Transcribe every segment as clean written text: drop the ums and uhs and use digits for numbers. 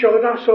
1400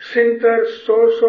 700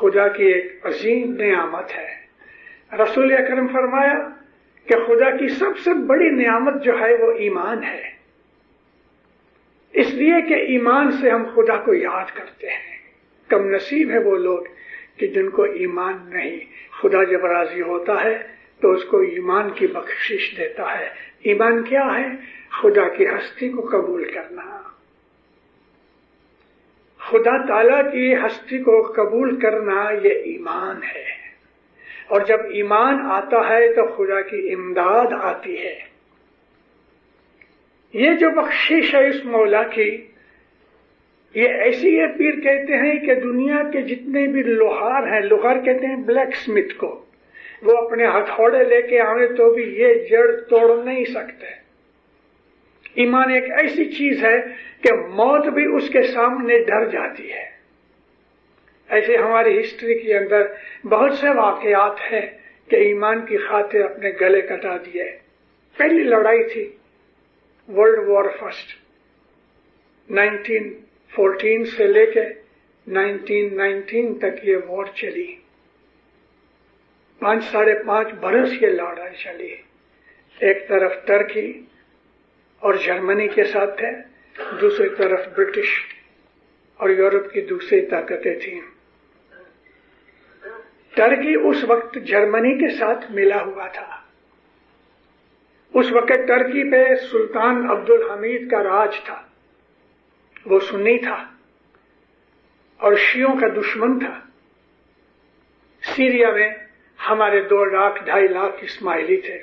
خدا کی ایک عظیم نعمت ہے۔ رسول اکرم فرمایا کہ خدا کی سب سے بڑی نعمت جو ہے وہ ایمان ہے، اس لیے کہ ایمان سے ہم خدا کو یاد کرتے ہیں۔ کم نصیب ہے وہ لوگ کہ جن کو ایمان نہیں۔ خدا جب راضی ہوتا ہے تو اس کو ایمان کی بخشش دیتا ہے۔ ایمان کیا ہے؟ خدا کی ہستی کو قبول کرنا، خدا تعالیٰ کی ہستی کو قبول کرنا، یہ ایمان ہے۔ اور جب ایمان آتا ہے تو خدا کی امداد آتی ہے۔ یہ جو بخشش ہے اس مولا کی، یہ ایسی ہے، پیر کہتے ہیں کہ دنیا کے جتنے بھی لوہار ہیں، لوہار کہتے ہیں بلیک سمتھ کو، وہ اپنے ہتھوڑے لے کے آئے تو بھی یہ جڑ توڑ نہیں سکتے۔ ایمان ایک ایسی چیز ہے کہ موت بھی اس کے سامنے ڈر جاتی ہے۔ ایسے ہماری ہسٹری کے اندر بہت سے واقعات ہیں کہ ایمان کی خاطر اپنے گلے کٹا دیے۔ پہلی لڑائی تھی ورلڈ وار فرسٹ، 1914 سے لے کے 1919 تک یہ وار چلی۔ 5.5 برس یہ لڑائی چلی۔ ایک طرف ترکی اور جرمنی کے ساتھ تھے، دوسری طرف برٹش اور یورپ کی دوسری طاقتیں تھیں۔ ترکی اس وقت جرمنی کے ساتھ ملا ہوا تھا۔ اس وقت ترکی پہ سلطان عبد الحمید کا راج تھا، وہ سنی تھا اور شیعوں کا دشمن تھا۔ سیریا میں ہمارے 2 لاکھ 2.5 لاکھ اسماعیلی تھے۔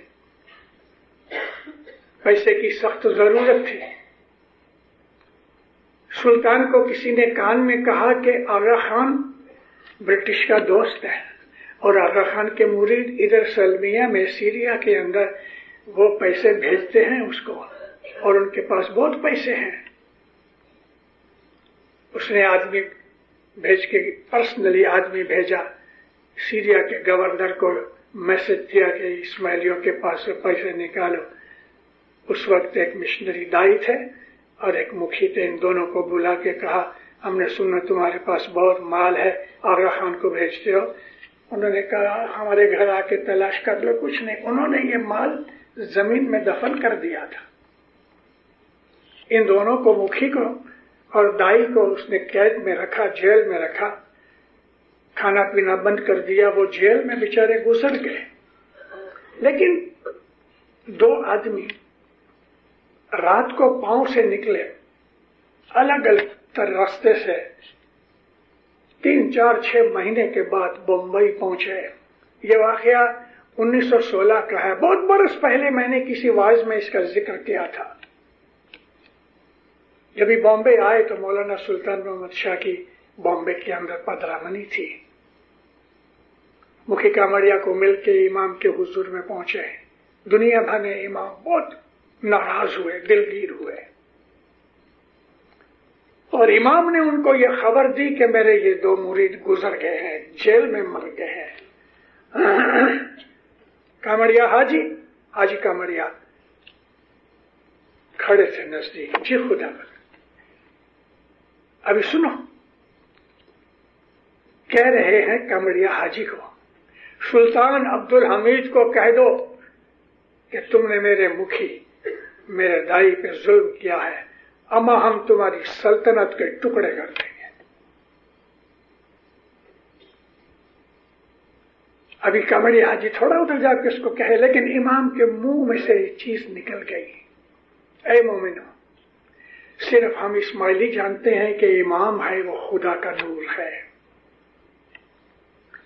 پیسے کی سخت ضرورت تھی۔ سلطان کو کسی نے کان میں کہا کہ آغا خان برٹش کا دوست ہے اور آغا خان کے مرید ادھر سلمیہ میں سیریا کے اندر وہ پیسے بھیجتے ہیں اس کو، اور ان کے پاس بہت پیسے ہیں۔ اس نے آدمی بھیج کے، پرسنلی آدمی بھیجا، سیریا کے گورنر کو میسج دیا کہ اسماعیلیوں کے پاس سے پیسے نکالو۔ اس وقت ایک مشنری دائی تھے اور ایک مکھی تھے، ان دونوں کو بلا کے کہا ہم نے سنا تمہارے پاس بہت مال ہے، آغا خان کو بھیجتے ہو۔ انہوں نے کہا ہمارے گھر آ کے تلاش کر لو، کچھ نہیں۔ انہوں نے یہ مال زمین میں دفن کر دیا تھا۔ ان دونوں کو، مکھی کو اور دائی کو، اس نے قید میں رکھا، جیل میں رکھا، کھانا پینا بند کر دیا۔ وہ جیل میں بیچارے گزر گئے۔ لیکن 2 آدمی رات کو پاؤں سے نکلے، الگ الگ راستے سے، 3 4 6 مہینے کے بعد بمبئی پہنچے۔ یہ واقعہ 1916 کا ہے، بہت برس پہلے میں نے کسی واعظ میں اس کا ذکر کیا تھا۔ جب یہ بامبے آئے تو مولانا سلطان محمد شاہ کی بامبے کے اندر پدرامنی تھی۔ مکھی کامڑیا کو مل کے امام کے حضور میں پہنچے۔ دنیا بھر میں امام بہت ناراض ہوئے، دلگیر ہوئے، اور امام نے ان کو یہ خبر دی کہ میرے یہ 2 مرید گزر گئے ہیں، جیل میں مر گئے ہیں۔ کامڑیا حاجی کامڑیا کھڑے تھے نزدیک۔ جی خدا بخیر، ابھی سنو، کہہ رہے ہیں کامڑیا حاجی کو، سلطان عبد الحمید کو کہہ دو کہ تم نے میرے مکھی، میرے دائی پہ ظلم کیا ہے، اما ہم تمہاری سلطنت کے ٹکڑے کر دیں گے۔ ابھی کامڑی حاجی تھوڑا ادھر جا کے اس کو کہے، لیکن امام کے منہ میں سے یہ چیز نکل گئی۔ اے مومنو، صرف ہم اسماعیلی جانتے ہیں کہ امام ہے وہ خدا کا نور ہے۔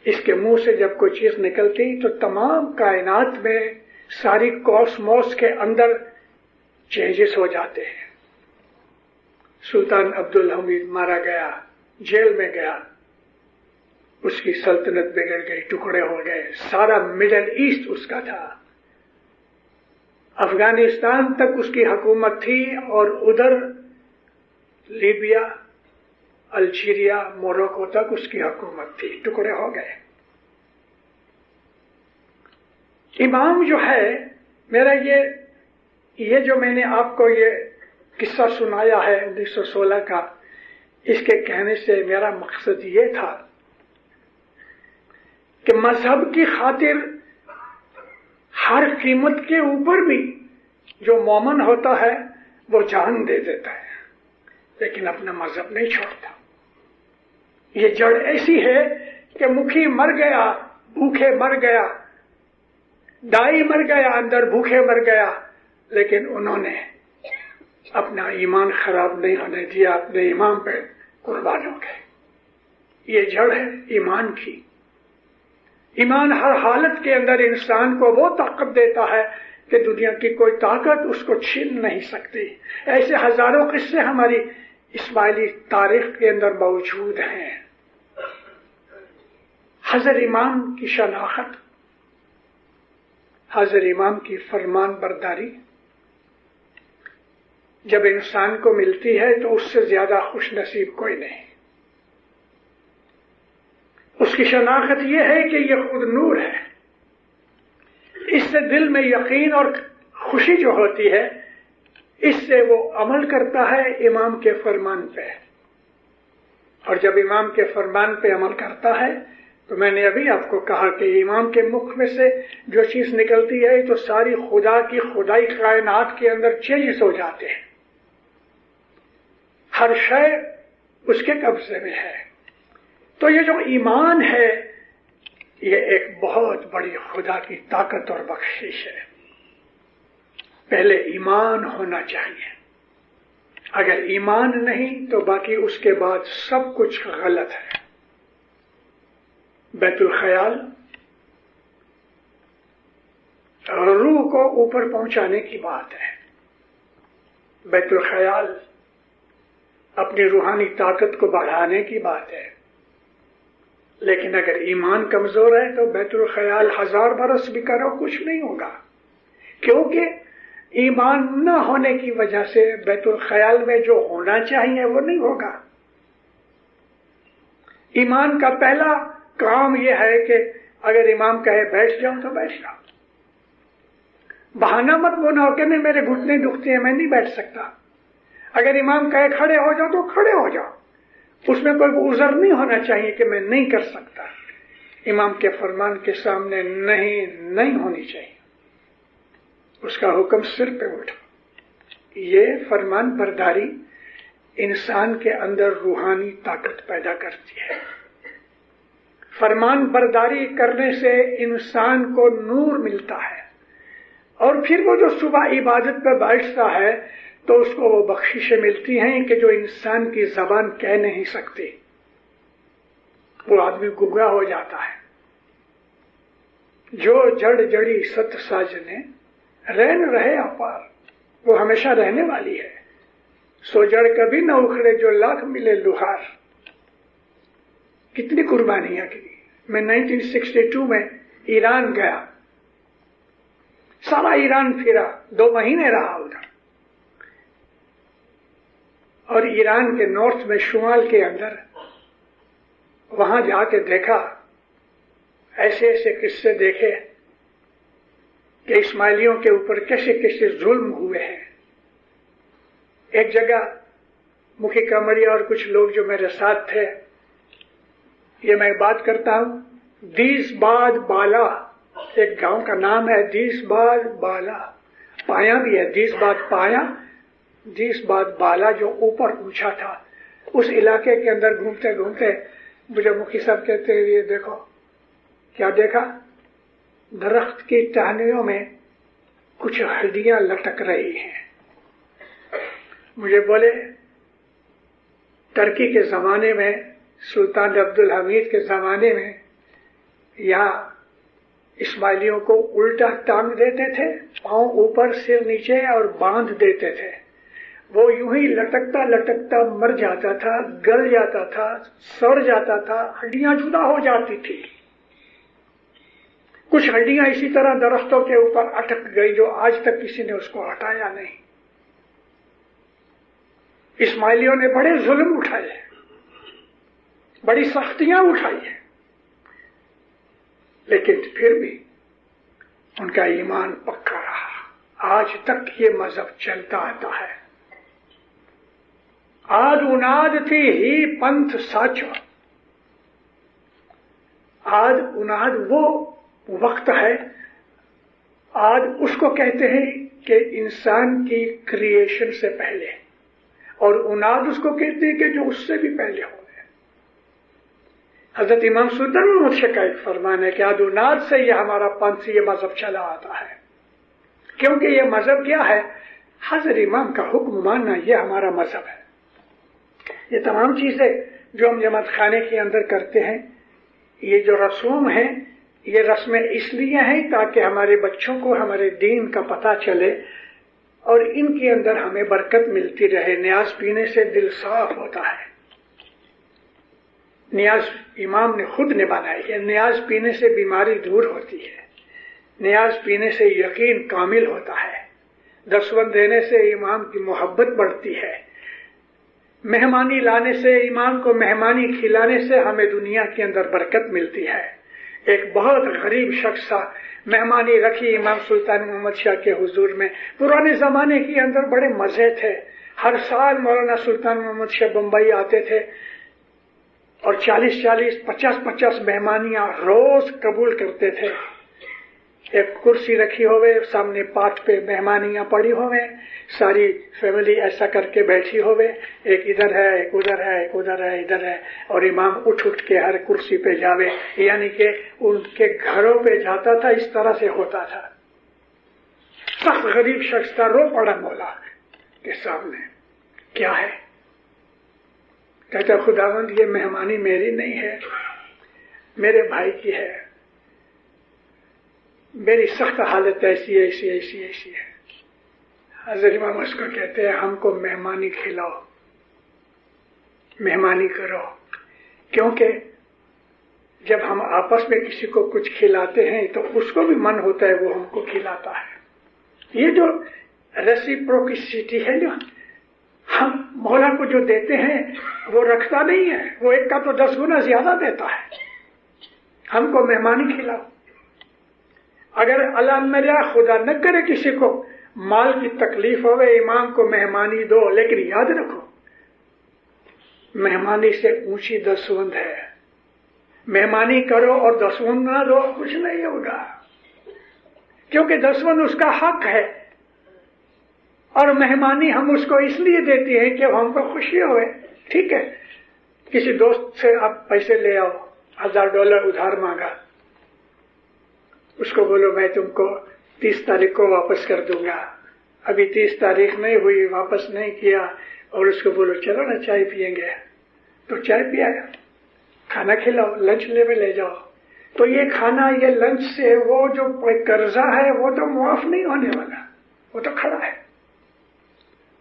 اس کے منہ سے جب کوئی چیز نکلتی تو تمام کائنات میں، ساری کاسموس کے اندر چینجز ہو جاتے ہیں۔ سلطان عبد الحمید مارا گیا، جیل میں گیا، اس کی سلطنت بگڑ گئی، ٹکڑے ہو گئے۔ سارا مڈل ایسٹ اس کا تھا، افغانستان تک اس کی حکومت تھی، اور ادھر لیبیا، الجیریا، موروکو تک اس کی حکومت تھی، ٹکڑے ہو گئے۔ امام جو ہے میرا، یہ جو میں نے آپ کو یہ قصہ سنایا ہے 1916 کا، اس کے کہنے سے میرا مقصد یہ تھا کہ مذہب کی خاطر ہر قیمت کے اوپر بھی جو مومن ہوتا ہے وہ جان دے دیتا ہے، لیکن اپنا مذہب نہیں چھوڑتا۔ یہ جڑ ایسی ہے کہ مکھی مر گیا، بھوکے مر گیا، دائی مر گیا، اندر بھوکے مر گیا، لیکن انہوں نے اپنا ایمان خراب نہیں ہونے دیا، اپنے ایمان پہ قربان ہو گئے۔ یہ جڑ ہے ایمان کی۔ ایمان ہر حالت کے اندر انسان کو وہ طاقت دیتا ہے کہ دنیا کی کوئی طاقت اس کو چھین نہیں سکتی۔ ایسے ہزاروں قصے ہماری اسماعیلی تاریخ کے اندر موجود ہیں۔ حضرت امام کی شناخت، حضرت امام کی فرمان برداری جب انسان کو ملتی ہے تو اس سے زیادہ خوش نصیب کوئی نہیں۔ اس کی شناخت یہ ہے کہ یہ خود نور ہے، اس سے دل میں یقین اور خوشی جو ہوتی ہے، اس سے وہ عمل کرتا ہے امام کے فرمان پہ، اور جب امام کے فرمان پہ عمل کرتا ہے تو میں نے ابھی آپ کو کہا کہ امام کے مکھ میں سے جو چیز نکلتی ہے تو ساری خدا کی خدائی کائنات کے اندر چینجز ہو جاتے ہیں، ہر شے اس کے قبضے میں ہے۔ تو یہ جو ایمان ہے یہ ایک بہت بڑی خدا کی طاقت اور بخشش ہے۔ پہلے ایمان ہونا چاہیے، اگر ایمان نہیں تو باقی اس کے بعد سب کچھ غلط ہے۔ بیت الخیال روح کو اوپر پہنچانے کی بات ہے، بیت الخیال اپنی روحانی طاقت کو بڑھانے کی بات ہے، لیکن اگر ایمان کمزور ہے تو بیت الخیال 1000 برس بھی کرو کچھ نہیں ہوگا، کیونکہ ایمان نہ ہونے کی وجہ سے بیت الخیال میں جو ہونا چاہیے وہ نہیں ہوگا۔ ایمان کا پہلا کام یہ ہے کہ اگر امام کہے بیٹھ جاؤ تو بیٹھ جاؤ، بہانہ مت بناؤ کہ نہیں میرے گھٹنے دکھتے ہیں میں نہیں بیٹھ سکتا۔ اگر امام کہے کھڑے ہو جاؤ تو کھڑے ہو جاؤ، اس میں کوئی عذر نہیں ہونا چاہیے کہ میں نہیں کر سکتا۔ امام کے فرمان کے سامنے نہیں ہونی چاہیے، اس کا حکم سر پہ اٹھا۔ یہ فرمان برداری انسان کے اندر روحانی طاقت پیدا کرتی ہے۔ فرمان برداری کرنے سے انسان کو نور ملتا ہے، اور پھر وہ جو صبح عبادت پہ بیٹھتا ہے تو اس کو وہ بخششیں ملتی ہیں کہ جو انسان کی زبان کہہ نہیں سکتی۔ وہ آدمی گنگا ہو جاتا ہے۔ جو جڑ جڑی ست ساجنے رہن رہے اپار، وہ ہمیشہ رہنے والی ہے۔ سو جڑ کبھی نہ اکھڑے جو لاکھ ملے لوہار۔ کتنی قربانیاں کی۔ میں 1962 میں ایران گیا، سارا ایران پھرا، 2 مہینے رہا ادھر، اور ایران کے نارتھ میں شمال کے اندر وہاں جا کے دیکھا، ایسے ایسے قصے دیکھے کہ اسماعیلیوں کے اوپر کیسے کیسے ظلم ہوئے ہیں۔ ایک جگہ مکھی کمریا اور کچھ لوگ جو میرے ساتھ تھے، یہ میں بات کرتا ہوں، دیس باد بالا، ایک گاؤں کا نام ہے دیس باد بالا، پایا بھی ہے دیس باد پایا، دیس باد بالا جو اوپر اونچا تھا۔ اس علاقے کے اندر گھومتے گھومتے مجھے مکھی صاحب کہتے ہیں یہ دیکھو، کیا دیکھا؟ درخت کی ٹہنیوں میں کچھ ہڈیاں لٹک رہی ہیں۔ مجھے بولے ترکی کے زمانے میں، سلطان عبد الحمید کے زمانے میں، یہاں اسماعیلیوں کو الٹا ٹانگ دیتے تھے، پاؤں اوپر سر نیچے، اور باندھ دیتے تھے۔ وہ یوں ہی لٹکتا لٹکتا مر جاتا تھا، گل جاتا تھا، سڑ جاتا تھا، ہڈیاں جدا ہو جاتی تھی۔ کچھ ہڈیاں اسی طرح درختوں کے اوپر اٹک گئی جو آج تک کسی نے اس کو ہٹایا نہیں۔ اسماعیلیوں نے بڑے ظلم اٹھائے، بڑی سختیاں اٹھائی ہیں، لیکن پھر بھی ان کا ایمان پکا رہا۔ آج تک یہ مذہب چلتا آتا ہے۔ آد اناد تھی ہی پنتھ ساچو، آد اناد وہ وقت ہے، آد اس کو کہتے ہیں کہ انسان کی کریشن سے پہلے، اور اناد اس کو کہتے ہیں کہ جو اس سے بھی پہلے ہو گئے۔ حضرت امام سلطان محمد شاہ کا ایک فرمان ہے کہ آد اناد سے یہ ہمارا پنتھ، یہ مذہب چلا آتا ہے، کیونکہ یہ مذہب کیا ہے؟ حضرت امام کا حکم ماننا، یہ ہمارا مذہب ہے۔ یہ تمام چیزیں جو ہم جماعت خانے کے اندر کرتے ہیں، یہ جو رسوم ہیں، یہ رسمیں اس لیے ہیں تاکہ ہمارے بچوں کو ہمارے دین کا پتہ چلے اور ان کے اندر ہمیں برکت ملتی رہے۔ نیاز پینے سے دل صاف ہوتا ہے، نیاز امام نے خود نے بنائی ہے۔ نیاز پینے سے بیماری دور ہوتی ہے، نیاز پینے سے یقین کامل ہوتا ہے، دسوند دینے سے امام کی محبت بڑھتی ہے، مہمانی لانے سے، امام کو مہمانی کھلانے سے ہمیں دنیا کے اندر برکت ملتی ہے۔ ایک بہت غریب شخص تھا، مہمانی رکھی امام سلطان محمد شاہ کے حضور میں۔ پرانے زمانے کے اندر بڑے مزے تھے، ہر سال مولانا سلطان محمد شاہ بمبئی آتے تھے اور 40 50 مہمانیاں روز قبول کرتے تھے۔ ایک کرسی رکھی ہوئے، سامنے پاٹ پہ مہمانیاں پڑی ہوئے، ساری فیملی ایسا کر کے بیٹھی ہوئے، ایک ادھر ہے، ایک ادھر ہے، ایک ادھر ہے، ادھر ہے، اور امام اٹھ کے ہر کرسی پہ جاوے، یعنی کہ ان کے گھروں پہ جاتا تھا، اس طرح سے ہوتا تھا۔ سخت غریب شخص تھا، رو پڑا مولا کے سامنے، کیا ہے؟ کہتا خداوند یہ مہمانی میری نہیں ہے، میرے بھائی کی ہے، میری سخت حالت ایسی ایسی ایسی ایسی ہے۔ حضرت امام اس کو کہتے ہیں ہم کو مہمانی کھلاؤ، مہمانی کرو، کیونکہ جب ہم آپس میں کسی کو کچھ کھلاتے ہیں تو اس کو بھی من ہوتا ہے وہ ہم کو کھلاتا ہے۔ یہ جو ریسیپروکسٹی ہے، جو ہم مولا کو جو دیتے ہیں وہ رکھتا نہیں ہے، وہ ایک کا تو 10 گنا زیادہ دیتا ہے۔ ہم کو مہمانی کھلاؤ۔ اگر اللہ میرا خدا نہ کرے کسی کو مال کی تکلیف ہوئے، امام کو مہمانی دو، لیکن یاد رکھو مہمانی سے اونچی دسوند ہے۔ مہمانی کرو اور دسوند نہ دو، کچھ نہیں ہوگا، کیونکہ دسوند اس کا حق ہے، اور مہمانی ہم اس کو اس لیے دیتی ہیں کہ ہم کو خوشی ہوئے۔ ٹھیک ہے، کسی دوست سے آپ پیسے لے آؤ، $1000 ادھار مانگا، اس کو بولو میں تم کو 30 تاریخ کو واپس کر دوں گا، ابھی 30 تاریخ نہیں ہوئی، واپس نہیں کیا، اور اس کو بولو چلو نا چائے پیئیں گے، تو چائے پیا گا، کھانا کھلاؤ، لنچ لے جاؤ، تو یہ کھانا یہ لنچ سے وہ جو قرضہ ہے وہ تو معاف نہیں ہونے والا، وہ تو کھڑا ہے۔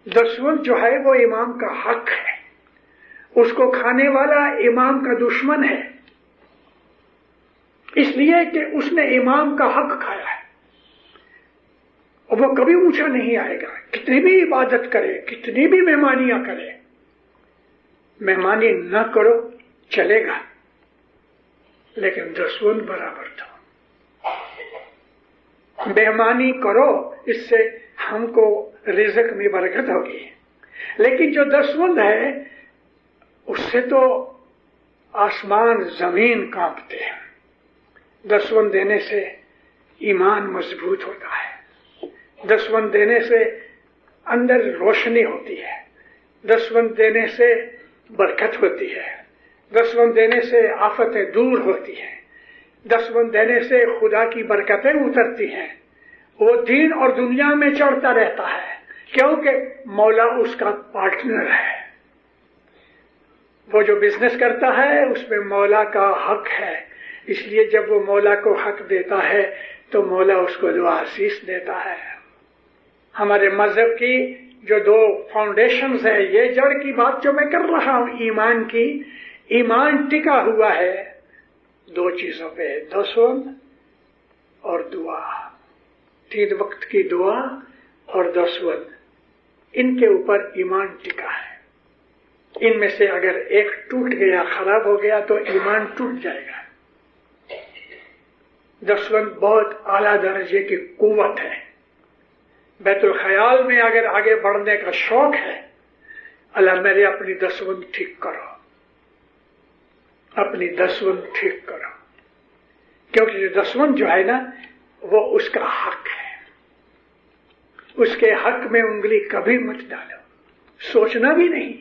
دسوند جو ہے وہ امام کا حق ہے، اس کو کھانے والا امام کا دشمن ہے، اس لیے کہ اس نے امام کا حق کھایا ہے، اور وہ کبھی اونچا نہیں آئے گا، کتنی بھی عبادت کرے، کتنی بھی مہمانیاں کرے، مہمانی نہ کرو چلے گا، لیکن دسوند برابر تھا۔ مہمانی کرو، اس سے ہم کو رزق میں برکت ہوگی، لیکن جو دسوند ہے اس سے تو آسمان زمین کانپتے ہیں۔ دسوند دینے سے ایمان مضبوط ہوتا ہے، دسوند دینے سے اندر روشنی ہوتی ہے، دسوند دینے سے برکت ہوتی ہے، دسوند دینے سے آفتیں دور ہوتی ہیں، دسوند دینے سے خدا کی برکتیں اترتی ہیں، وہ دین اور دنیا میں چڑھتا رہتا ہے، کیونکہ مولا اس کا پارٹنر ہے۔ وہ جو بزنس کرتا ہے اس میں مولا کا حق ہے، اس لیے جب وہ مولا کو حق دیتا ہے تو مولا اس کو دو آسیس دیتا ہے۔ ہمارے مذہب کی جو 2 فاؤنڈیشنز ہیں، یہ جڑ کی بات جو میں کر رہا ہوں ایمان کی، ایمان ٹکا ہوا ہے 2 چیزوں پہ، دسوند اور دعا، 3 وقت کی دعا اور دسوند، ان کے اوپر ایمان ٹکا ہے۔ ان میں سے اگر ایک ٹوٹ گیا، خراب ہو گیا تو ایمان ٹوٹ جائے گا۔ دسوند بہت اعلیٰ درجے کی قوت ہے۔ بیت الخیال میں اگر آگے بڑھنے کا شوق ہے، اللہ میرے اپنی دسوند ٹھیک کرو، اپنی دسوند ٹھیک کرو۔ کیونکہ دسوند جو ہے نا وہ اس کا حق ہے، اس کے حق میں انگلی کبھی مت ڈالو، سوچنا بھی نہیں۔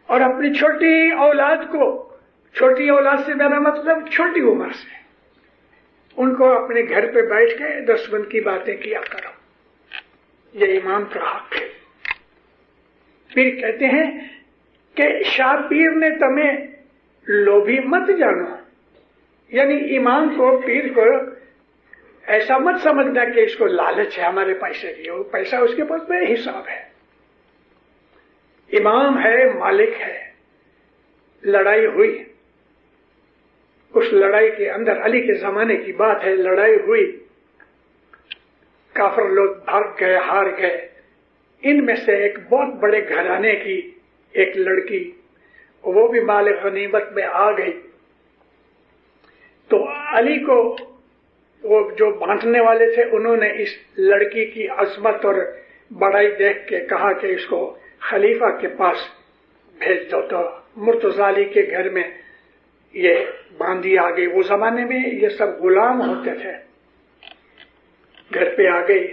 اور اپنی چھوٹی اولاد کو، چھوٹی اولاد سے میرا مطلب چھوٹی عمر سے، ان کو اپنے گھر پہ بیٹھ کے دسوند کی باتیں کیا کرو، یہ امام کا حق ہے۔ پھر کہتے ہیں کہ شاہ پیر نے تمہیں لوبھی مت جانو، یعنی امام کو، پیر کو ایسا مت سمجھنا کہ اس کو لالچ ہے ہمارے پیسے کی، وہ پیسہ اس کے پاس بے حساب ہے، امام ہے، مالک ہے۔ لڑائی ہوئی، اس لڑائی کے اندر علی کے زمانے کی بات ہے، لڑائی ہوئی، کافر لوگ بھاگ گئے، ہار گئے۔ ان میں سے ایک بہت بڑے گھرانے کی ایک لڑکی، وہ بھی مال غنیمت میں آ گئی، تو علی کو وہ جو بانٹنے والے تھے انہوں نے اس لڑکی کی عظمت اور بڑائی دیکھ کے کہا کہ اس کو خلیفہ کے پاس بھیج دو، تو مرتضی علی کے گھر میں یہ باندھی آ گئی۔ وہ زمانے میں یہ سب غلام ہوتے تھے، گھر پہ آ گئی،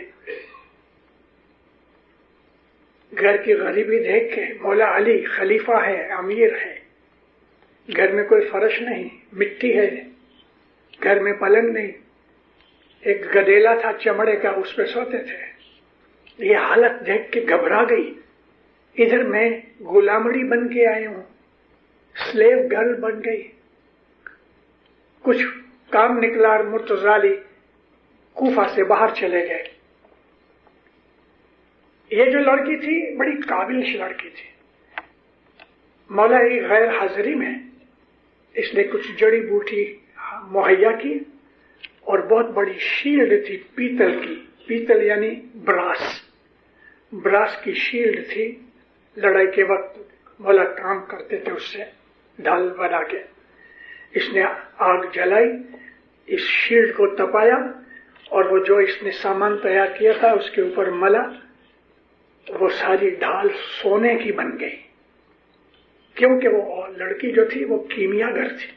گھر کی غریبی دیکھ کے مولا علی خلیفہ ہے، امیر ہے، گھر میں کوئی فرش نہیں، مٹی ہے، گھر میں پلنگ نہیں، ایک گدیلا تھا چمڑے کا، اس پہ سوتے تھے۔ یہ حالت دیکھ کے گھبرا گئی، ادھر میں غلامڑی بن کے آئی ہوں، سلیو گرل بن گئی، کچھ کام نکلا اور مرتضی علی کوفہ سے باہر چلے گئے۔ یہ جو لڑکی تھی بڑی قابل لڑکی تھی، مولا علی غیر حاضری میں اس نے کچھ جڑی بوٹی مہیا کی، اور بہت بڑی شیلڈ تھی پیتل کی، پیتل یعنی براس کی شیلڈ تھی، لڑائی کے وقت مولا کام کرتے تھے اس سے ڈھال بنا کے۔ اس نے آگ جلائی، اس شیلڈ کو تپایا، اور وہ جو اس نے سامان تیار کیا تھا اس کے اوپر ملا، وہ ساری ڈھال سونے کی بن گئی، کیونکہ وہ لڑکی جو تھی وہ کیمیا گر تھی۔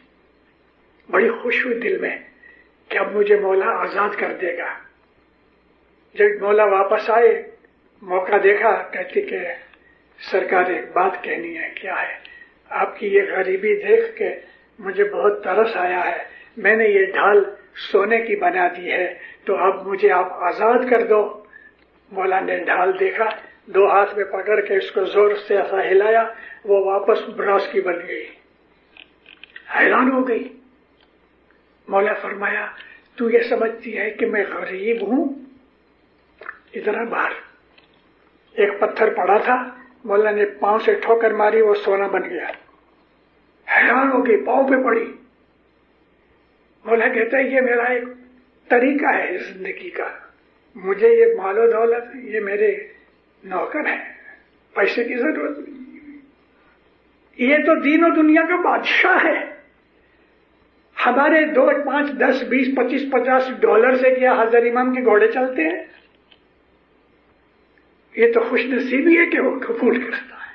بڑی خوش ہوئی دل میں کہ اب مجھے مولا آزاد کر دے گا۔ جب مولا واپس آئے، موقع دیکھا، کہتی کہ سرکار ایک بات کہنی ہے۔ کیا ہے؟ آپ کی یہ غریبی دیکھ کے مجھے بہت ترس آیا ہے، میں نے یہ ڈھال سونے کی بنا دی ہے، تو اب مجھے آپ آزاد کر دو۔ مولا نے ڈھال دیکھا، دو ہاتھ میں پکڑ کے اس کو زور سے ایسا ہلایا، وہ واپس براس کی بن گئی۔ حیران ہو گئی۔ مولا فرمایا تو یہ سمجھتی ہے کہ میں غریب ہوں؟ ادھر باہر ایک پتھر پڑا تھا، مولا نے پاؤں سے ٹھوکر ماری، وہ سونا بن گیا۔ حیران ہو گئی، پاؤں پہ پڑی۔ مولا کہتا ہے یہ میرا ایک طریقہ ہے زندگی کا، مجھے یہ مال و دولت یہ میرے نوکر ہے، پیسے کی ضرورت نہیں، یہ تو دین و دنیا کا بادشاہ ہے۔ ہمارے 2 5 10 20 25 50 ڈالر سے کیا حضرت امام کے گھوڑے چلتے ہیں؟ یہ تو خوش نصیبی ہے کہ وہ قبول کرتا ہے۔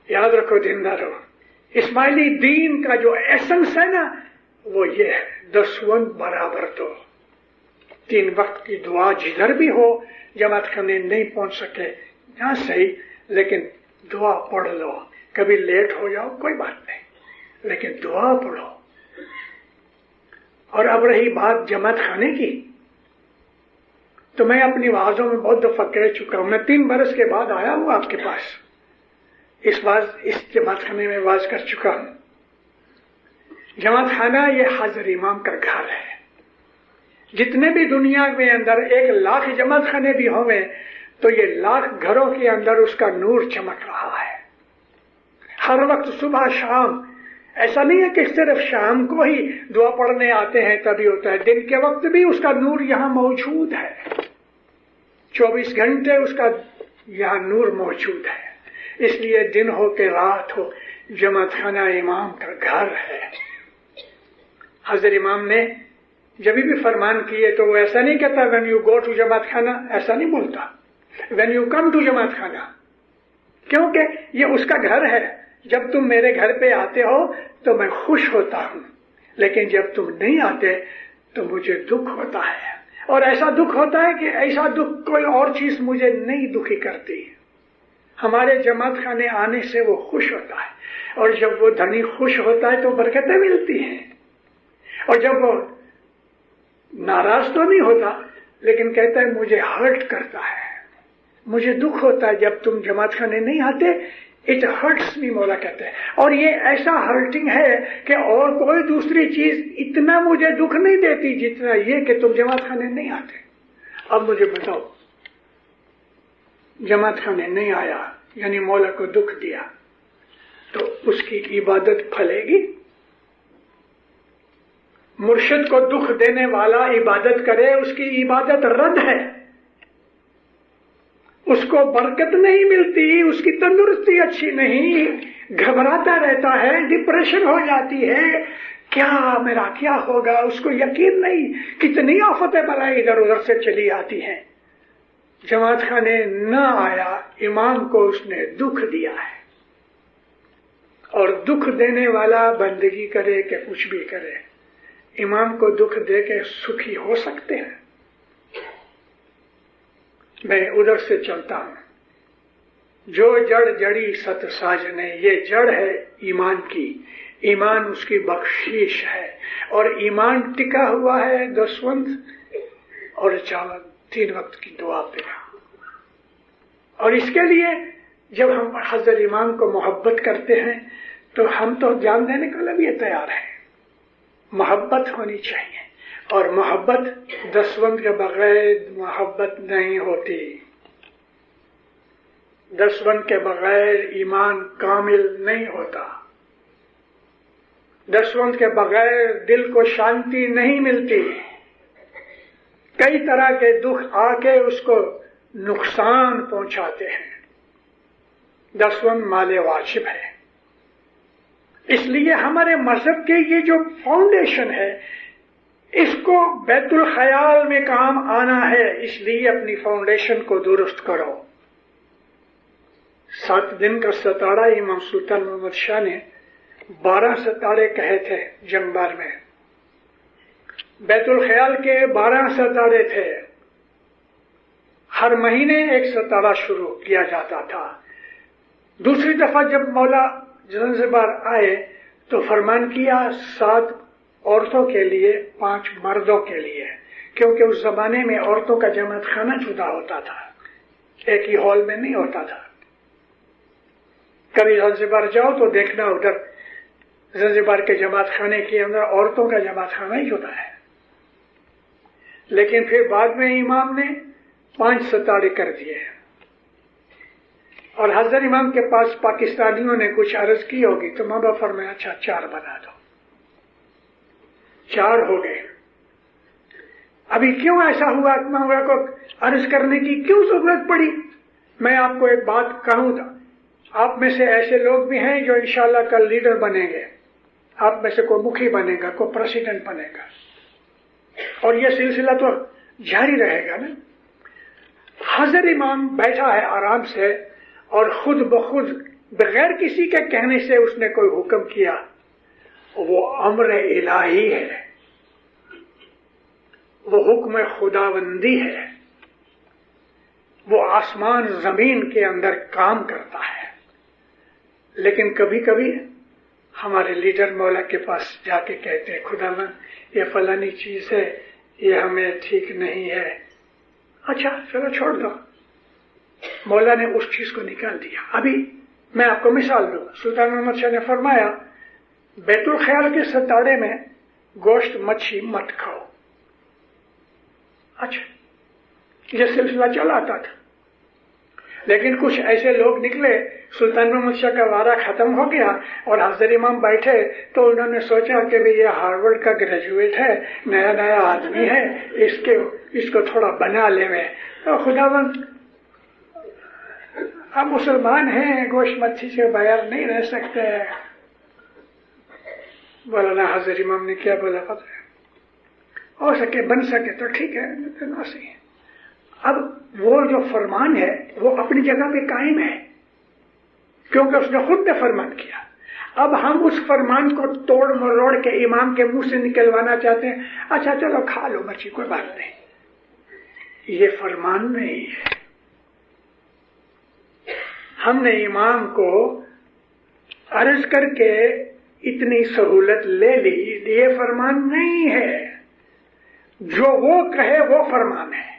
یاد رکھو دیندارو، اسماعیلی دین کا جو ایسنس ہے نا وہ یہ ہے، دسوند برابر دو، 3 وقت کی دعا جدھر بھی ہو، جماعت خانے نہیں پہنچ سکے جہاں صحیح، لیکن دعا پڑھ لو، کبھی لیٹ ہو جاؤ کوئی بات نہیں، لیکن دعا پڑھو۔ اور اب رہی بات جماعت خانے کی، تو میں اپنی وعظوں میں بہت دفعہ کہہ چکا ہوں، میں 3 برس کے بعد آیا ہوں آپ کے پاس، اس جماعت خانے میں واز کر چکا ہوں۔ جماعت خانہ یہ حضرت امام کا گھر ہے۔ جتنے بھی دنیا میں اندر 1 لاکھ جماعت خانے بھی ہوں گے تو یہ لاکھ گھروں کے اندر اس کا نور چمک رہا ہے ہر وقت، صبح شام۔ ایسا نہیں ہے کہ صرف شام کو ہی دعا پڑھنے آتے ہیں تبھی ہوتا ہے، دن کے وقت بھی اس کا نور یہاں موجود ہے، 24 گھنٹے اس کا یہاں نور موجود ہے۔ اس لیے دن ہو کہ رات ہو، جماعت خانہ امام کا گھر ہے۔ حضرت امام نے جب بھی فرمان کیے تو وہ ایسا نہیں کہتا when you go to جماعت خانہ، ایسا نہیں بولتا when you come to جماعت خانہ، کیونکہ یہ اس کا گھر ہے۔ جب تم میرے گھر پہ آتے ہو تو میں خوش ہوتا ہوں، لیکن جب تم نہیں آتے تو مجھے دکھ ہوتا ہے، اور ایسا دکھ ہوتا ہے کہ ایسا دکھ کوئی اور چیز مجھے نہیں دکھی کرتی۔ ہمارے جماعت خانے آنے سے وہ خوش ہوتا ہے، اور جب وہ دھنی خوش ہوتا ہے تو برکتیں ملتی ہیں، اور جب وہ ناراض تو نہیں ہوتا لیکن کہتا ہے مجھے ہرٹ کرتا ہے، مجھے دکھ ہوتا ہے جب تم جماعت خانے نہیں آتے، اٹ ہرٹس می، مولا کہتے ہیں۔ اور یہ ایسا ہرٹنگ ہے کہ اور کوئی دوسری چیز اتنا مجھے دکھ نہیں دیتی جتنا یہ کہ تم جماعت خانے نہیں آتے۔ اب مجھے بتاؤ، جماعت خانے نہیں آیا یعنی مولا کو دکھ دیا، تو اس کی عبادت پھلے گی؟ مرشد کو دکھ دینے والا عبادت کرے، اس کی عبادت رد ہے، اس کو برکت نہیں ملتی، اس کی تندرستی اچھی نہیں، گھبراتا رہتا ہے، ڈپریشن ہو جاتی ہے، کیا میرا کیا ہوگا، اس کو یقین نہیں، کتنی آفتیں بلائیں ادھر ادھر سے چلی آتی ہیں۔ جماعت خانے نہ آیا، امام کو اس نے دکھ دیا ہے، اور دکھ دینے والا بندگی کرے کہ کچھ بھی کرے، امام کو دکھ دے کے سکھی ہو سکتے ہیں؟ میں ادھر سے چلتا ہوں، جو جڑ جڑی ست ساجنے، یہ جڑ ہے ایمان کی، ایمان اس کی بخشش ہے، اور ایمان ٹکا ہوا ہے دسوند اور چاول 3 وقت کی دعا پہ۔ اور اس کے لیے جب ہم حضرت امام کو محبت کرتے ہیں تو ہم تو جان دینے کے لیے بھی تیار ہیں، محبت ہونی چاہیے، اور محبت دسوند کے بغیر محبت نہیں ہوتی، دسوند کے بغیر ایمان کامل نہیں ہوتا، دسوند کے بغیر دل کو شانتی نہیں ملتی، کئی طرح کے دکھ آ کے اس کو نقصان پہنچاتے ہیں۔ دسوند مال واجب ہے، اس لیے ہمارے مذہب کے یہ جو فاؤنڈیشن ہے اس کو بیت الخیال میں کام آنا ہے، اس لیے اپنی فاؤنڈیشن کو درست کرو۔ 7 دن کا ستاڑا امام سلطان محمد شاہ نے 12 ستاڑے کہے تھے جنگ بار میں، بیت الخیال کے 12 ستاڑے تھے، ہر مہینے ایک ستاڑا شروع کیا جاتا تھا۔ دوسری دفعہ جب مولا زنزبار آئے تو فرمان کیا 7 عورتوں کے لیے 5 مردوں کے لیے، کیونکہ اس زمانے میں عورتوں کا جماعت خانہ جدا ہوتا تھا، ایک ہی ہال میں نہیں ہوتا تھا۔ کبھی زنزبار جاؤ تو دیکھنا ادھر زنزبار کے جماعت خانے کے اندر عورتوں کا جماعت خانہ ہی جدا ہے، لیکن پھر بعد میں امام نے 5 ستاڑے کر دیے، اور حضرت امام کے پاس پاکستانیوں نے کچھ عرض کی ہوگی تو ماں باپ فرمایا اچھا 4 بنا دو، 4 ہو گئے۔ ابھی کیوں ایسا ہوا، ماں کو عرض کرنے کی کیوں ضرورت پڑی؟ میں آپ کو ایک بات کہوں، آپ میں سے ایسے لوگ بھی ہیں جو انشاءاللہ کل لیڈر بنیں گے، آپ میں سے کوئی مکھی بنے گا، کوئی پریزیڈنٹ بنے گا، اور یہ سلسلہ تو جاری رہے گا نا۔ حضرت امام بیٹھا ہے آرام سے، اور خود بخود بغیر کسی کے کہنے سے اس نے کوئی حکم کیا، وہ امر الہی ہے، وہ حکم خداوندی ہے، وہ آسمان زمین کے اندر کام کرتا ہے۔ لیکن کبھی کبھی ہمارے لیڈر مولا کے پاس جا کے کہتے ہیں خداوند یہ فلانی چیز ہے، یہ ہمیں ٹھیک نہیں ہے، اچھا چلو چھوڑ دو، مولا نے اس چیز کو نکال دیا۔ ابھی میں آپ کو مثال دوں، سلطان محمد شاہ نے فرمایا بیت الخیال کے ستاڑے میں گوشت مچھی مت کھاؤ، اچھا یہ سلسلہ چلا آتا تھا، لیکن کچھ ایسے لوگ نکلے، سلطان محمد شاہ کا وعدہ ختم ہو گیا اور حضرت امام بیٹھے تو انہوں نے سوچا کہ بھی یہ ہارورڈ کا گریجویٹ ہے، نیا نیا آدمی ہے، اس کو تھوڑا بنا لے میں، تو خداوند ہم مسلمان ہیں، گوشت مچھی سے بغیر نہیں رہ سکتے۔ مولانا حضرت امام نے کیا بولا پتہ ہے، ہو سکے بن سکے تو ٹھیک ہے، نہ صحیح ہے۔ اب وہ جو فرمان ہے وہ اپنی جگہ پہ قائم ہے، کیونکہ اس نے خود نے فرمان کیا۔ اب ہم اس فرمان کو توڑ مروڑ کے امام کے منہ سے نکلوانا چاہتے ہیں، اچھا چلو کھا لو مچھی کوئی بات نہیں، یہ فرمان نہیں ہے۔ ہم نے امام کو عرض کر کے اتنی سہولت لے لی، یہ فرمان نہیں ہے، جو وہ کہے وہ فرمان ہے۔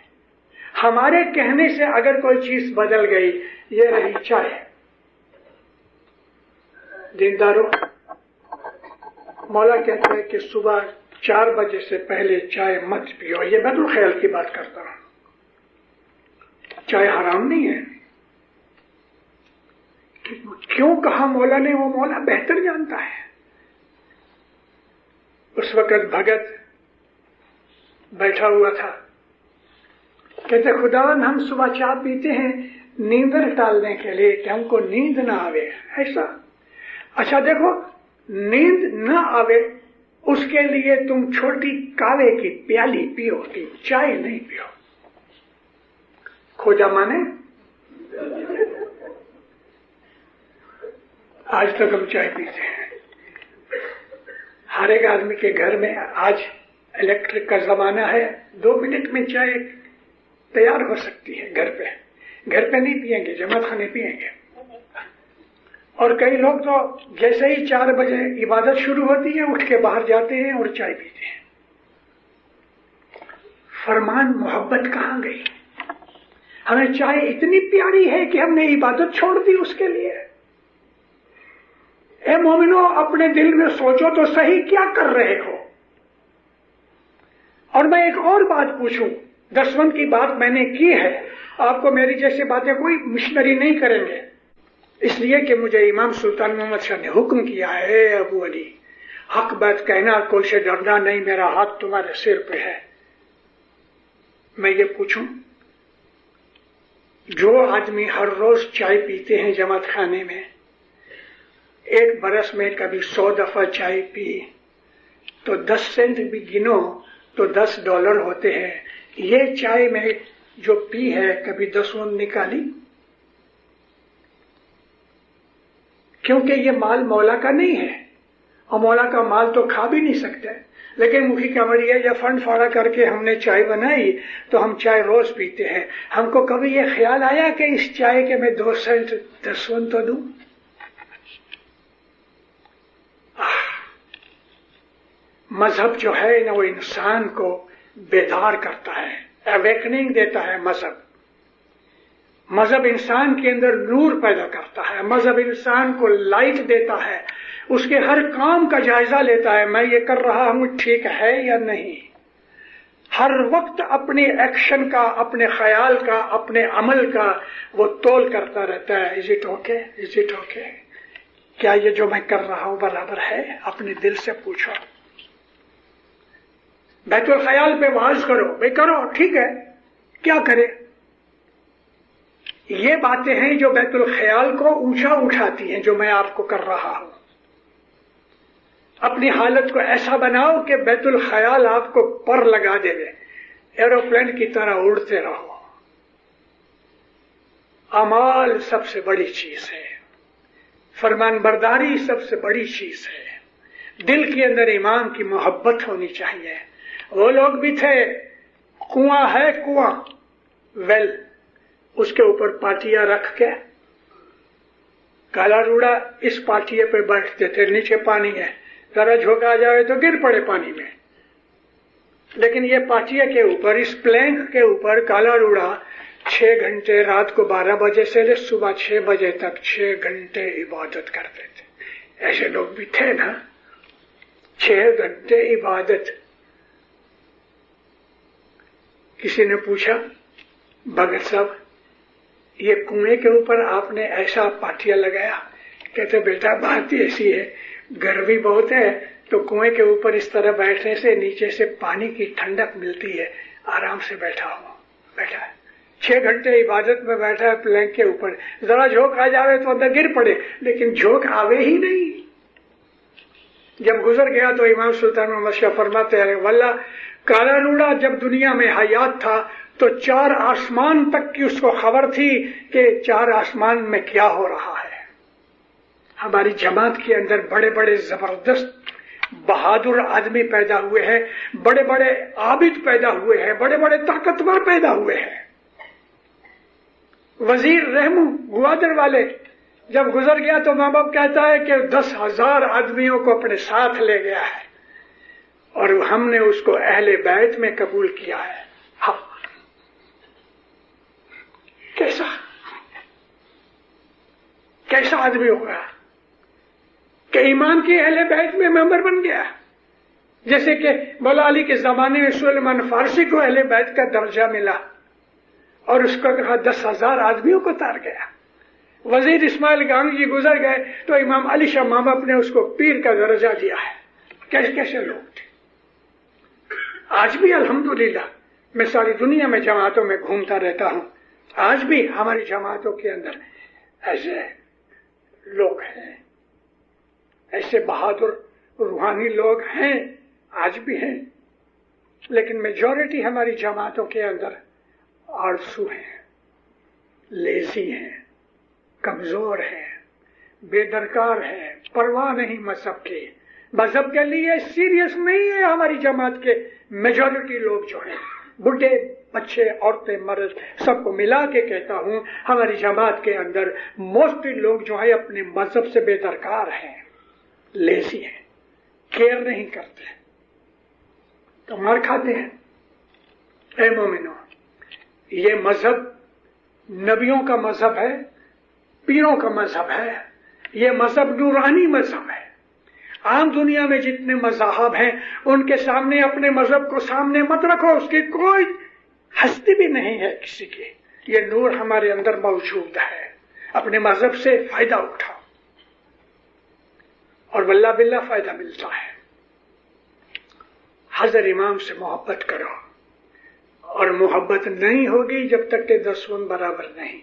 ہمارے کہنے سے اگر کوئی چیز بدل گئی، یہ رہی چائے، دینداروں، مولا کہتا ہے کہ صبح 4 بجے سے پہلے چائے مت پیو، یہ بیت الخیال کی بات کرتا ہوں، چائے حرام نہیں ہے۔ کیوں کہا مولا نے؟ وہ مولا بہتر جانتا ہے۔ اس وقت بھگت بیٹھا ہوا تھا، کہتے خداوند ہم صبح چائے پیتے ہیں نیندر ٹالنے کے لیے کہ ہم کو نیند نہ آوے، ایسا؟ اچھا دیکھو، نیند نہ آوے اس کے لیے تم چھوٹی کاوے کی پیالی پیو، چائے نہیں پیو۔ کھوجا مانے آج تک ہم چائے پیتے ہیں۔ ہر ایک آدمی کے گھر میں آج الیکٹرک کا زمانہ ہے، 2 منٹ میں چائے تیار ہو سکتی ہے گھر پہ نہیں پیئیں گے، جماعت خانے پیئیں گے۔ اور کئی لوگ تو جیسے ہی 4 بجے عبادت شروع ہوتی ہے اٹھ کے باہر جاتے ہیں اور چائے پیتے ہیں۔ فرمان محبت کہاں گئی؟ ہمیں چائے اتنی پیاری ہے کہ ہم نے عبادت چھوڑ دی اس کے لیے۔ اے مومنو، اپنے دل میں سوچو تو صحیح، کیا کر رہے ہو؟ اور میں ایک اور بات پوچھوں، دسوند کی بات میں نے کی ہے، آپ کو میری جیسی باتیں کوئی مشنری نہیں کریں گے، اس لیے کہ مجھے امام سلطان محمد شاہ نے حکم کیا ہے، اے ابو علی، حق بات کہنا، کوئی سے ڈرنا نہیں، میرا ہاتھ تمہارے سر پہ ہے۔ میں یہ پوچھوں، جو آدمی ہر روز چائے پیتے ہیں جماعت خانے میں، ایک برس میں کبھی 100 دفعہ چائے پی تو 10 سینٹ بھی گنو تو $10 ہوتے ہیں۔ یہ چائے میں جو پی ہے کبھی 10 نکالی؟ کیونکہ یہ مال مولا کا نہیں ہے، اور مولا کا مال تو کھا بھی نہیں سکتے، لیکن مکھی کمریا یا فنڈ فاڑا کر کے ہم نے چائے بنائی تو ہم چائے روز پیتے ہیں۔ ہم کو کبھی یہ خیال آیا کہ اس چائے کے میں 2 سینٹ 10 تو دوں؟ مذہب جو ہے نا، وہ انسان کو بیدار کرتا ہے، اویکننگ دیتا ہے۔ مذہب انسان کے اندر نور پیدا کرتا ہے، مذہب انسان کو لائٹ دیتا ہے، اس کے ہر کام کا جائزہ لیتا ہے، میں یہ کر رہا ہوں ٹھیک ہے یا نہیں۔ ہر وقت اپنے ایکشن کا، اپنے خیال کا، اپنے عمل کا وہ تول کرتا رہتا ہے، is it okay, is it okay, کیا یہ جو میں کر رہا ہوں برابر ہے؟ اپنے دل سے پوچھو۔ بیت الخیال پہ واز کرو، بھائی کرو ٹھیک ہے، کیا کرے؟ یہ باتیں ہیں جو بیت الخیال کو اونچا اٹھاتی ہیں، جو میں آپ کو کر رہا ہوں۔ اپنی حالت کو ایسا بناؤ کہ بیت الخیال آپ کو پر لگا دے، ایروپلین کی طرح اڑتے رہو۔ اعمال سب سے بڑی چیز ہے، فرمان برداری سب سے بڑی چیز ہے، دل کے اندر امام کی محبت ہونی چاہیے۔ وہ لوگ بھی تھے، کنواں ہے، کنواں ویل، اس کے اوپر پاٹیا رکھ کے کالا روڑا اس پاٹیے پہ بیٹھتے تھے، نیچے پانی ہے، ذرا جھونکا آ جائے تو گر پڑے پانی میں، لیکن یہ پاٹیے کے اوپر، اس پلینک کے اوپر کالا روڑا 6 گھنٹے، رات کو 12 بجے سے لے صبح 6 بجے تک 6 گھنٹے عبادت کرتے تھے۔ ایسے لوگ بھی تھے نا، 6 گھنٹے عبادت۔ کسی نے پوچھا، بھگت صاحب یہ کنویں کے اوپر آپ نے ایسا پاٹیا لگایا؟ کہتے بیٹا بات ہی ایسی ہے، گرمی بہت ہے تو کنویں کے اوپر اس طرح بیٹھنے سے نیچے سے پانی کی ٹھنڈک ملتی ہے، آرام سے بیٹھا ہے 6 گھنٹے عبادت میں بیٹھا ہے پلنگ کے اوپر، ذرا جھونک آ جاوے تو اندر گر پڑے، لیکن جھونک آوے ہی نہیں۔ جب گزر گیا تو امام سلطان محمد شاہ فرماتے ہیں، واللہ کالا روڑا جب دنیا میں حیات تھا تو 4 آسمان تک کی اس کو خبر تھی کہ 4 آسمان میں کیا ہو رہا ہے۔ ہماری جماعت کے اندر بڑے بڑے زبردست بہادر آدمی پیدا ہوئے ہیں، بڑے بڑے عابد پیدا ہوئے ہیں، بڑے بڑے طاقتور پیدا ہوئے ہیں۔ وزیر رحمو گوادر والے جب گزر گیا تو ماں باپ کہتا ہے کہ 10,000 آدمیوں کو اپنے ساتھ لے گیا ہے اور ہم نے اس کو اہل بیت میں قبول کیا ہے۔ ہاں، کیسا آدمی ہوگا کہ ایمان کی اہل بیت میں ممبر بن گیا، جیسے کہ مولا علی کے زمانے میں سلیمان فارسی کو اہل بیت کا درجہ ملا اور اس کو کہا 10,000 آدمیوں کو تار گیا۔ وزیر اسماعیل گانگی گزر گئے تو امام علی شاہ ماں باپ نے اس کو پیر کا درجہ دیا ہے۔ کیسے لوگ تھے۔ آج بھی الحمدللہ میں ساری دنیا میں جماعتوں میں گھومتا رہتا ہوں، آج بھی ہماری جماعتوں کے اندر ایسے لوگ ہیں، ایسے بہادر روحانی لوگ ہیں، آج بھی ہیں، لیکن میجورٹی ہماری جماعتوں کے اندر آلسو ہیں، لیزی ہیں، کمزور ہیں، بے درکار ہیں، پرواہ نہیں مذہب کی، مذہب کے لیے سیریس نہیں ہے۔ ہماری جماعت کے میجورٹی لوگ جو ہیں، بڈھے بچے عورتیں مرد سب کو ملا کے کہتا ہوں، ہماری جماعت کے اندر موسٹلی لوگ جو ہے اپنے مذہب سے بے درکار ہیں، لیزی ہیں، کیئر نہیں کرتے، تو مار کھاتے ہیں۔ اے مومنو، یہ مذہب نبیوں کا مذہب ہے، پیروں کا مذہب ہے، یہ مذہب نورانی مذہب ہے۔ عام دنیا میں جتنے مذاہب ہیں ان کے سامنے اپنے مذہب کو سامنے مت رکھو، اس کی کوئی ہستی بھی نہیں ہے کسی کی۔ یہ نور ہمارے اندر موجود ہے، اپنے مذہب سے فائدہ اٹھاؤ اور واللہ باللہ فائدہ ملتا ہے۔ حضرت امام سے محبت کرو، اور محبت نہیں ہوگی جب تک کہ 10 برابر نہیں،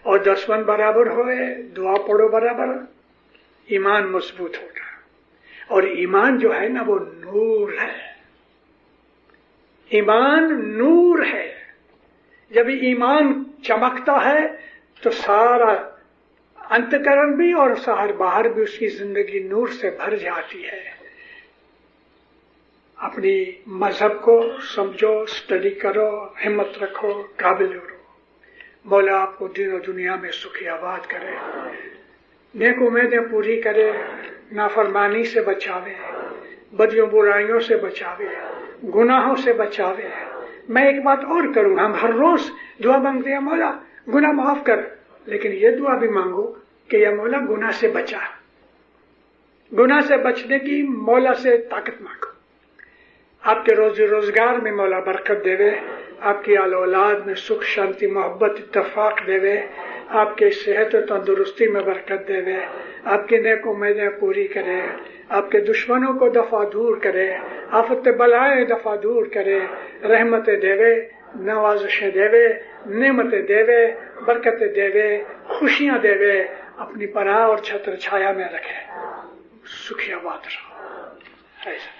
اور 10 برابر ہوئے، دعا پڑھو برابر، ایمان مضبوط ہوگا۔ اور ایمان جو ہے نا وہ نور ہے، ایمان نور ہے۔ جب ایمان چمکتا ہے تو سارا انتکرن بھی اور سارا باہر بھی اس کی زندگی نور سے بھر جاتی ہے۔ اپنی مذہب کو سمجھو، اسٹڈی کرو، ہمت رکھو، قابل ہو۔ مولا آپ کو دین و دنیا میں سکھی آباد کرے، نیک امیدیں پوری کرے، نافرمانی سے بچاوے، بدیوں برائیوں سے بچاوے، گناہوں سے بچاوے۔ میں ایک بات اور کروں، ہم ہر روز دعا مانگتے ہیں مولا گناہ معاف کر، لیکن یہ دعا بھی مانگو کہ یا مولا گناہ سے بچا، گناہ سے بچنے کی مولا سے طاقت مانگو۔ آپ کے روزی روزگار میں مولا برکت دے، آپ کی آل اولاد میں سکھ شانتی محبت اتفاق دے، آپ کے صحت و تندرستی میں برکت دے، آپ کی نیک امیدیں پوری کرے، آپ کے دشمنوں کو دفع دور کرے، آفت بلائیں دفع دور کرے، رحمتیں دے، نوازشیں دے، نعمتیں دے، برکتیں دے، خوشیاں دے، اپنی پناہ اور چھتر چھایا میں رکھے، سکھی آباد رہو۔ ایسا